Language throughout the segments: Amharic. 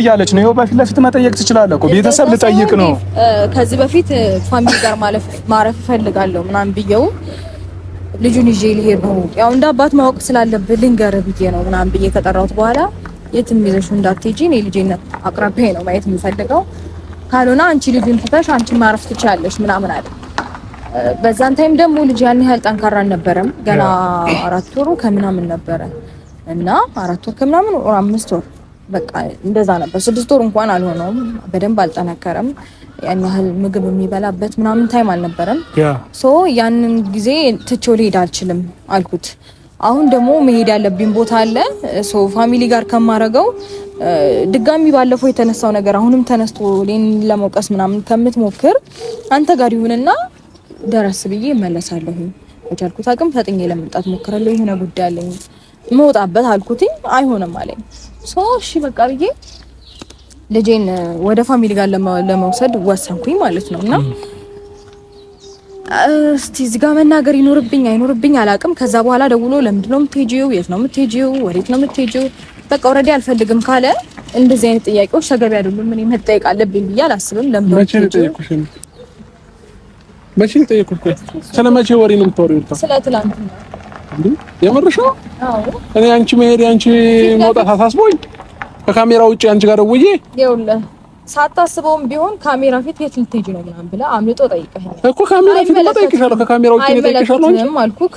ያለች ነው በፊት ለፊት መጠየቅ ትችላለህ እኮ ቤተሰብ ልጠይቅ ነው ከዚህ በፊት ፋሚሊ ጋር ማረፍ ፈልጋለሁ ምናምን ብየው ልጁን ይዤ ልሄድ ነው ያው እንደ አባት ማወቅ ስላለብህ ልንገርህ ብዬ ነው ምናምን ብዬ ከጠራሁት በኋላ የትም ይዘሽው እንዳትሄጂ እኔ ልጄን አቅራቢዬ ነው ማየት የምፈልገው ካልሆነ አንቺ ልጅን ትተሽ አንቺ ማረፍ ትችያለሽ ምናምን አለ በዛን ታይም ደግሞ ልጅ ያን ያህል ጠንካራ አልነበረም ገና 4 ወሩ ከምናምን ነበረ እና 4 ወር ከምናምን 5 ወር በቃ እንደዛ ነበር 6 ወር እንኳን አልሆነውም በደንብ አልጠነከረም ያን ያህል ምግብ የሚበላበት ምናምን ታይም አልነበረም ሶ ያንን ጊዜ ትቼው ልሄድ አልችልም አልኩት አሁን ደግሞ መሄድ ያለብኝ ቦታ አለ ሶ ፋሚሊ ጋር ከማረገው ድጋሚ ባለፈው የተነሳው ነገር አሁንም ተነስቶ ሌን ለመውቀስ ምናምን ከምትሞክር አንተ ጋር ይሁንና ደረስ ብዬ እመለሳለሁ በቻልኩት አቅም ፈጥኜ ለመምጣት ሞክራለሁ የሆነ ጉዳይ አለኝ መውጣበት አልኩትኝ አይሆንም አለኝ ሶ እሺ በቃ ብዬ ልጄን ወደ ፋሚሊ ጋር ለመውሰድ ወሰንኩኝ ማለት ነውና እስቲ እዚህ ጋር መናገር ይኖርብኝ አይኖርብኝ አላቅም ከዛ በኋላ ደውሎ ለምንድነው የምትሄጂው የት ነው የምትሄጂው ወዴት ነው የምትሄጂው በቃ ኦሬዲ አልፈልግም ካለ እንደዚህ አይነት ጥያቄዎች ተገቢ አይደሉም ምን መጠየቅ አለብኝ ብዬ አላስብም ለምን ነው መቼ ጠየቁሽ ስለመቼ ወሬ ነው የምታወሪው ስለ ትላንት እንዴ የመረሻው አዎ እኔ አንቺ መሄድ አንቺ መውጣት አሳስቦኝ ከካሜራ ውጪ አንቺ ጋር ደውዬ ይኸውልህ ሳታስበውም ቢሆን ካሜራ ፊት የት ልትሄጂ ነው ምናምን ብለህ አምልጦ ጠይቀህ እኮ ካሜራ ፊት ጠይቀሻለሁ ከካሜራ ውጪ ጠይቀሻለሁ እንጂ አልኩክ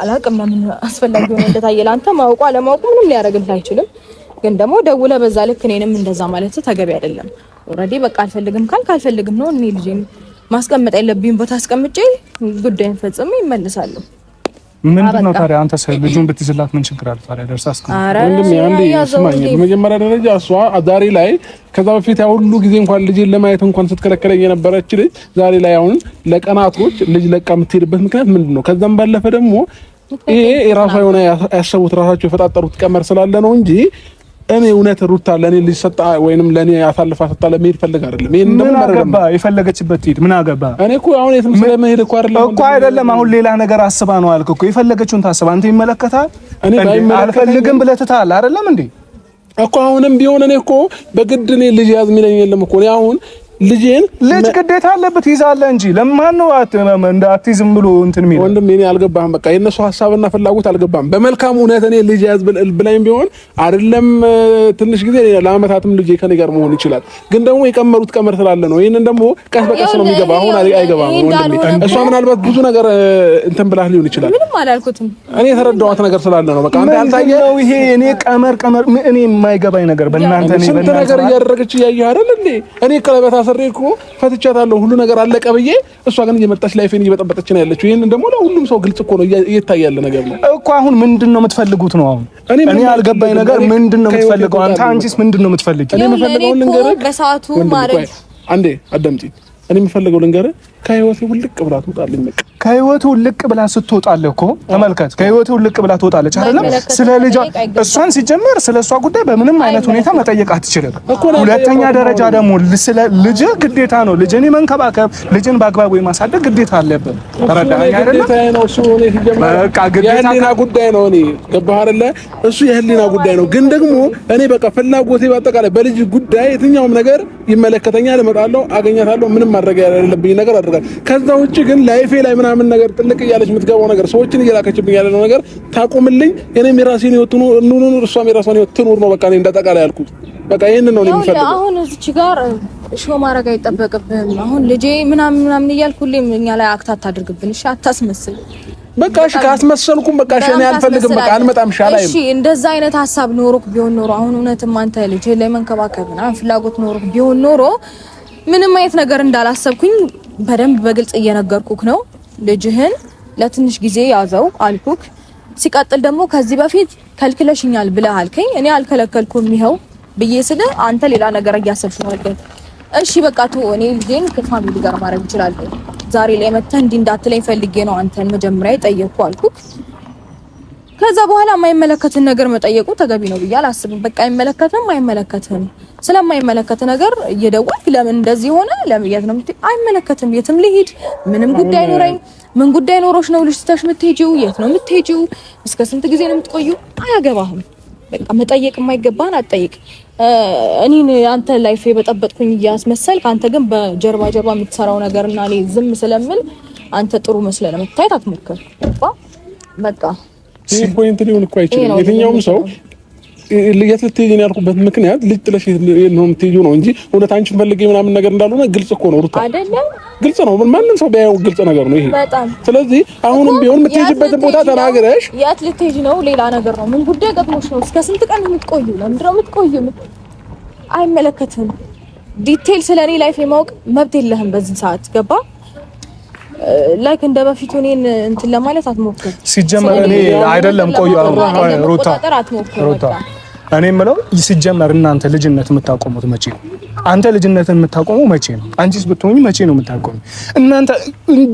አላቅም ለምን አስፈላጊ ሆነ እንደታየለ አንተ ማውቁ አለማውቁ ምንም ሊያደርግልህ አይችልም ግን ደግሞ ደውለህ በዛ ልክ እኔንም እንደዛ ማለት ተገቢ አይደለም ኦሬዲ በቃ አልፈልግም ካልፈልግም ነው እኔ ልጄን ማስቀመጥ ያለብኝ ቦታ አስቀምጬ ጉዳይን ፈጽሜ ይመለሳለሁ ምንድነው ታዲያ አንተ ልጁን ብትይዝላት ምን ችግር አለ ታዲያ ደርሳስ ወንድም ያንዴ ስማኝ በመጀመሪያ ደረጃ እሷ ዛሬ ላይ ከዛ በፊት ያው ሁሉ ጊዜ እንኳን ልጅን ለማየት እንኳን ስትከለከለኝ የነበረች ልጅ ዛሬ ላይ አሁን ለቀናቶች ልጅ ለቃ የምትሄድበት ምክንያት ምንድነው ከዛም ባለፈ ደግሞ ይሄ የራሷ የሆነ ያሰቡት ራሳቸው የፈጣጠሩት ቀመር ስላለ ነው እንጂ እኔ እውነት ሩታ ለኔ ልጅ ሰጣ ወይንም ለኔ አሳልፋ ሰጣ ለመሄድ ፈልጋ አይደለም ይሄን ደግሞ ማረጋ የፈለገችበት ሄድ ምን አገባ እኔ እኮ አሁን የትም ስለመሄድ እኮ አይደለም አሁን ሌላ ነገር አስባ ነው አልኩ እኮ የፈለገችውን ታስባ አንተ ይመለከታል እኔ አልፈልግም ብለህ ትታል አይደለም እንዴ እኮ አሁንም ቢሆን እኔ እኮ በግድ እኔ ልጅ ያዝ የሚለኝ የለም እኮ አሁን ልጅን ልጅ ግዴታ አለበት ይዛለ እንጂ ለማን ነው እንዳትይዝም ብሎ እንትን የሚል ወንድም እኔ አልገባህም በቃ የነሱ ሐሳብና ፍላጎት አልገባህም በመልካም ሁኔታ እኔ ልጅ ያዝ ብላኝ ቢሆን አይደለም ትንሽ ጊዜ ለአመታትም ልጅ ከኔ ጋር መሆን ይችላል ግን ደግሞ የቀመሩት ቀመር ስላለ ነው ይሄንን ደግሞ ቀስ በቀስ ነው የሚገባ አሁን አይገባም ወንድም እሷ ምናልባት ብዙ ነገር እንትን ብላህ ሊሆን ይችላል ምንም አላልኩትም እኔ የተረዳኋት ነገር ስላለ ነው በቃ አንተ ያልታየው ይሄ እኔ ቀመር እኔ የማይገባኝ ነገር በእናንተ ነው በእናንተ ነገር እያደረገች ያየህ አይደል እንዴ እኔ ቀለበት አሰሬኩ ፈትቻታለሁ ሁሉ ነገር አለቀ ብዬ እሷ ግን እየመጣች ላይፌን እየበጠበጠች ነው ያለችው ይሄንን ደግሞ ለሁሉም ሰው ግልጽ እኮ ነው እየታያለ ነገር ነው እኮ አሁን ምንድነው የምትፈልጉት ነው አሁን እኔ ያልገባኝ ነገር ምንድነው የምትፈልገው አንቺስ ምንድነው የምትፈልጊው እኔ የምፈልገው ልንገርህ በሰዓቱ ማረግ አንዴ አዳምጪ እኔ የምፈልገው ልንገርህ ከህይወቴ ውልቅ ብላ ትወጣለች በቃ ከህይወቱ ውልቅ ብላ ስትወጣለህ እኮ ተመልከት ከህይወቱ ውልቅ ብላ ትወጣለች አይደለም ስለ ልጅ እሷን ሲጀመር ስለሷ ጉዳይ በምንም አይነት ሁኔታ መጠየቅ አትችልም ሁለተኛ ደረጃ ደግሞ ስለ ልጅ ግዴታ ነው ልጅን መንከባከብ ልጅን በአግባቡ ማሳደግ ግዴታ አለበት ተረዳኸኝ አይደለም ነው እሱ እኔ ሲጀመር በቃ የህሊና ጉዳይ ነው እኔ ገባህ አይደለ እሱ የህሊና ጉዳይ ነው ግን ደግሞ እኔ በቃ ፍላጎቴ በአጠቃላይ በልጅ ጉዳይ የትኛውም ነገር ይመለከተኛል እመጣለሁ አገኛታለሁ ምንም ማድረግ ያለብኝ ነገር አድርጋለሁ ከዛ ውጪ ግን ላይፌ ላይ ምናምን ነገር ጥልቅ እያለች የምትገባው ነገር ሰዎችን እየላከችብኝ ያለው ነገር ታቆምልኝ እኔም የራሴን ህይወት ኑር እሷም የራሷን ህይወት ትኑር ነው በቃ እኔ እንደጠቃላይ ያልኩት በቃ ይሄንን ነው የምፈልገው አሁን እዚች ጋር ሾ ማድረግ አይጠበቅብህም አሁን ልጄ ምናምን እያልኩልኝ እኛ ላይ አክታት አድርግብን እሺ አታስመስል በቃ እሺ ካስመሰልኩም በቃ እሺ እኔ አልፈልግም በቃ አልመጣም ሻላይም እሺ እንደዛ አይነት ሐሳብ ኖሮክ ቢሆን ኖሮ አሁን እውነትም አንተ ልጅ ላይ መንከባከብና ፍላጎት ኖሮክ ቢሆን ኖሮ ምንም አይነት ነገር እንዳላሰብኩኝ በደንብ በግልጽ እየነገርኩክ ነው ልጅህን ለትንሽ ጊዜ ያዘው አልኩክ ሲቀጥል ደግሞ ከዚህ በፊት ከልክለሽኛል ብለህ አልከኝ እኔ አልከለከልኩም ይሄው ብዬ ስለ አንተ ሌላ ነገር እያሰብሽ ነው አይደል እሺ በቃ እኔ ልጄን ከፋሚሊ ጋር ማድረግ ይችላል ዛሬ ላይ መተህ እንዲህ እንዳትለኝ ፈልጌ ነው አንተን መጀመሪያ ጠየቅኩ አልኩክ ከዛ በኋላ የማይመለከትን ነገር መጠየቁ ተገቢ ነው ብዬ አላስብም በቃ አይመለከትም ስለማይመለከት ነገር እየደወልክ ለምን እንደዚህ ሆነ ለምን የት ነው አይመለከትም የትም ልሂድ ምንም ጉዳይ ኖረኝ ምን ጉዳይ ኖሮሽ ነው ልጅ ተሽ የምትሄጂው የት ነው የምትሄጂው እስከ ስንት ጊዜ ነው የምትቆዩ አያገባህም በቃ መጠየቅ የማይገባህን አትጠይቅ እኔን አንተ ላይፍ የበጠበጥኩኝ እያስመሰልክ አንተ ግን በጀርባ የምትሰራው ነገርና እኔ ዝም ስለምል አንተ ጥሩ መስለ ለመታየት አትሞክር። በቃ ፖይንት ሊሆን እኮ አይችልም። የትኛውም ሰው ልየት ልትሄጂ ነው ያልኩበት ምክንያት ልጅ ጥለሽ ነው የምትሄጂው ነው እንጂ እውነት አንቺን ፈልጌ ምናምን ነገር እንዳልሆነ ግልጽ እኮ ነው ሩታ፣ አይደለም? ግልጽ ነው። ማንም ሰው ቢያየው ግልጽ ነገር ነው ይሄ። ስለዚህ አሁንም ቢሆን የምትሄጂበትን ቦታ ተናግረሽ የት ልትሄጂ ነው ሌላ ነገር ነው። ምን ጉዳይ ገጥሞሽ ነው? እስከ ስንት ቀን የምትቆዩ? ለምንድን ነው የምትቆዩ? አይመለከትም። ዲቴል ስለኔ ላይፍ የማወቅ መብት የለህም በዚህ ሰዓት ገባ? ላይክ እንደ በፊቱ እኔን እንትን ለማለት አትሞክር። ሲጀመር እኔ አይደለም ቆዩ ሩታ እኔ የምለው ሲጀመር እናንተ ልጅነት የምታቆሙት መቼ ነው? አንተ ልጅነትን የምታቆመው መቼ ነው? አንቺስ ብትሆኚ መቼ ነው የምታቆሙ? እናንተ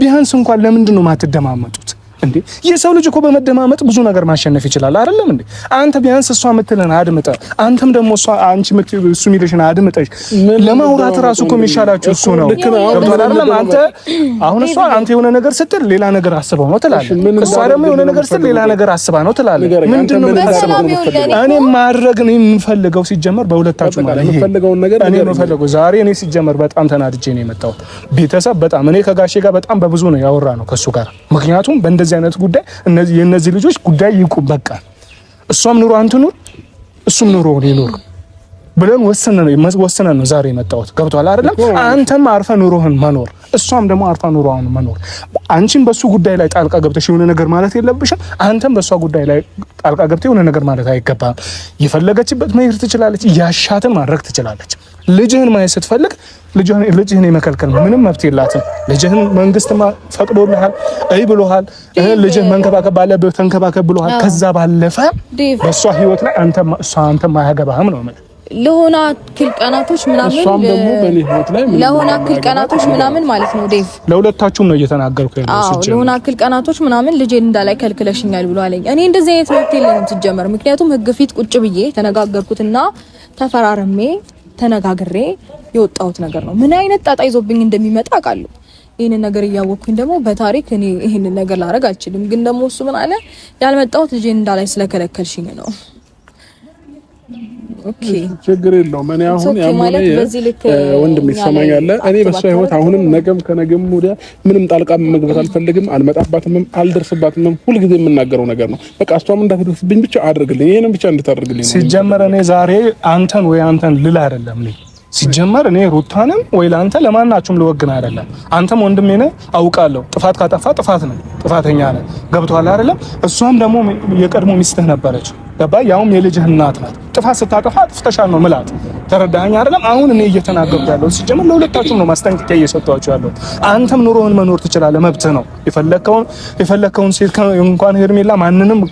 ቢያንስ እንኳን ለምንድን ነው የማትደማመጡት እንዴ? የሰው ልጅ እኮ በመደማመጥ ብዙ ነገር ማሸነፍ ይችላል አይደለም እንዴ? አንተ ቢያንስ እሷ የምትለን አድምጠህ አንተም ደግሞ እሱ የሚልሽን አድምጠሽ ለማውራት ራሱ እኮ የሚሻላችሁ እሱ ነው አይደለም? አንተ አሁን እሷ አንተ የሆነ ነገር ስትል ሌላ ነገር አስበው ነው ትላለህ፣ እሷ ደግሞ የሆነ ነገር ስትል ሌላ ነገር አስባ ነው ትላለህ። ምንድን ነው የምታስበው? እኔ ማድረግ ነው የምፈልገው ሲጀመር በሁለታችሁ ማለት ነው የምፈልገውን ነገር እኔ የምፈልገው ዛሬ እኔ ሲጀመር በጣም ተናድጄ ነው የመጣሁት። ቤተሰብ በጣም እኔ ከጋሼ ጋር በጣም በብዙ ነው ያወራ ነው ከሱ ጋር ምክንያቱም በእንደዚህ አይነት ጉዳይ የነዚህ ልጆች ጉዳይ ይቁም በቃ። እሷም ኑሮ አንተ ኑር እሱም ኑሮ ይኑር ብለን ወሰነን ነው ዛሬ የመጣሁት። ገብቶሃል አይደለም? አንተም አርፈ ኑሮህን መኖር እሷም ደግሞ አርፋ ኑሮዋን መኖር። አንቺም በሱ ጉዳይ ላይ ጣልቃ ገብተሽ የሆነ ነገር ማለት የለብሽም። አንተም በሷ ጉዳይ ላይ ጣልቃ ገብተሽ የሆነ ነገር ማለት አይገባም። የፈለገችበት መሄድ ትችላለች፣ ያሻትን ማድረግ ትችላለች። ልጅህን ማየት ስትፈልግ ልጅህን የመከልከል ምንም መብት የላትም። ልጅህን መንግስት ፈቅዶልሃል፣ አይ ብሎሃል። ልጅህን መንከባከብ ባለበት ተንከባከብ ብሎሃል። ከዛ ባለፈ በሷ ህይወት ላይ አንተም ማያገባህም ነው ማለት ለሆነ አክል ቀናቶች ምናምን ማለት ነው ዴቭ፣ ለሁለታችሁም ነው እየተናገርኩ ያለው። ለሆነ አክል ቀናቶች ምናምን ልጄን እንዳላይ ከልክለሽኛል ብሎ አለኝ። እኔ እንደዚህ አይነት መብት የለኝም ሲጀመር። ምክንያቱም ህግ ፊት ቁጭ ብዬ ተነጋገርኩትና ተፈራርሜ ተነጋግሬ የወጣሁት ነገር ነው። ምን አይነት ጣጣ ይዞብኝ እንደሚመጣ አውቃለሁ። ይሄንን ነገር እያወቅኩኝ ደግሞ በታሪክ እኔ ይሄንን ነገር ላደርግ አልችልም። ግን ደግሞ እሱ ምን አለ ያልመጣሁት ልጄን እንዳላይ ስለከለከልሽኝ ነው። ኦኬ ችግር የለውም። እኔ አሁን ያሞኔ ወንድም ይሰማኛል። እኔ በሷ ህይወት አሁንም ነገም ከነገም ወዲያ ምንም ጣልቃ መግባት አልፈልግም። አልመጣባትም፣ አልደርስባትም። ሁሉ ጊዜ የምናገረው ነገር ነው። በቃ እሷም እንዳትደርስብኝ ብቻ አድርግልኝ። ይሄንን ብቻ እንድታደርግልኝ ነው። ሲጀመር እኔ ዛሬ አንተን ወይ አንተን ልል አይደለም እኔ ሲጀመር እኔ ሩታንም ወይ ለአንተ ለማናችሁም ልወግን አይደለም። አንተም ወንድሜ ነህ አውቃለሁ። ጥፋት ካጠፋ ጥፋት ነው፣ ጥፋተኛ ነህ። ገብቶሃል አይደለም? እሷም ደግሞ የቀድሞ ሚስትህ ነበረች። ገባ? ያውም የልጅህ እናት ናት። ጥፋት ስታጠፋ ጥፍተሻል ነው ምላት። ተረዳኸኝ አይደለም? አሁን እኔ እየተናገርኩ ያለው ሲጀመር ለሁለታችሁም ነው ማስጠንቀቂያ እየሰጠኋችሁ ያለው። አንተም ኑሮህን መኖር ትችላለህ፣ መብትህ ነው። የፈለከውን ሴት እንኳን ሄርሜላ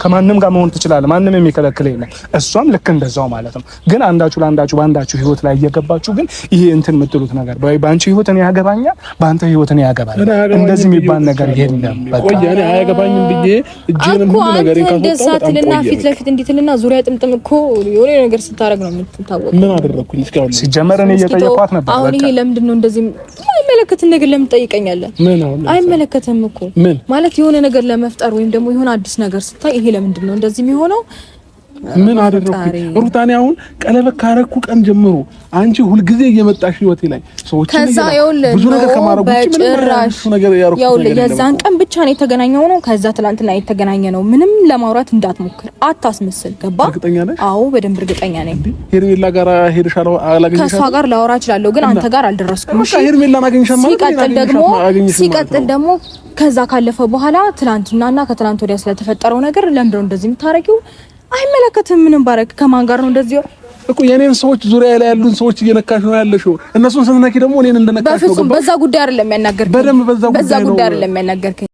ከማንም ጋር መሆን ትችላለህ። ማንም የሚከለክል የለም። እሷም ልክ እንደዛው ማለት ነው። ግን አንዳችሁ ለአንዳችሁ በአንዳችሁ ህይወት ላይ እየገባችሁ ግን ይሄ እንትን የምትሉት ነገር በአንቺ ህይወት እኔ ያገባኛል፣ በአንተ ህይወት እኔ ያገባል፣ እንደዚህ የሚባል ነገር የለም። በቃ እኔ አያገባኝም ብዬ እጄንም ሁሉ ነገር እንደሳትልና ፊት ለፊት እንዲትልና ዙሪያ ጥምጥም እኮ የሆነ ነገር ስታረግ ነው የምትታወቀው። ምን አደረኩኝ እስካሁን? ሲጀመር እኔ እየጠየኳት ነበር። አሁን ይሄ ለምንድን ነው እንደዚህ አይመለከትን ነገር ለምን ትጠይቀኛለህ? አይመለከትም እኮ ማለት የሆነ ነገር ለመፍጠር ወይም ደግሞ የሆነ አዲስ ነገር ስታይ ይሄ ለምንድን ነው እንደዚህ የሚሆነው? ምን አደረኩኝ? ሩታኔ አሁን ቀለበት ካረኩ ቀን ጀምሮ አንቺ ሁልጊዜ እየመጣሽ ህይወቴ ላይ ሰዎች ከዛ ብዙ ነገር ከማረጉ ነገር የዛን ቀን ብቻ ነው የተገናኘው ነው። ከዛ ትላንትና የተገናኘ ነው። ምንም ለማውራት እንዳትሞክር፣ አታስመስል። ገባ? እርግጠኛ ነኝ? አዎ በደንብ እርግጠኛ ነኝ። ሄርሜላ ጋር ሄድሻለሁ አላገኘሻለሁ? ከሷ ጋር ላወራ እችላለሁ፣ ግን አንተ ጋር አልደረስኩም። እሺ ሄርሜላ ማገኘሻማ? ሲቀጥል ደግሞ ከዛ ካለፈ በኋላ ትላንትናና ከትላንት ወዲያ ስለተፈጠረው ነገር ለምንድነው እንደዚህ የምታረጊው? አይመለከትም። ምንም ባረክ ከማን ጋር ነው እንደዚህ እኮ የኔን ሰዎች ዙሪያ ላይ ያሉን ሰዎች እየነካሽ ነው ያለሽው። እነሱን ስትነኪ ደግሞ እኔን እንደነካሽ ነው። በዛ ጉዳይ አይደለም ያናገርከኝ። በደንብ በዛ ጉዳይ አይደለም ያናገርከኝ።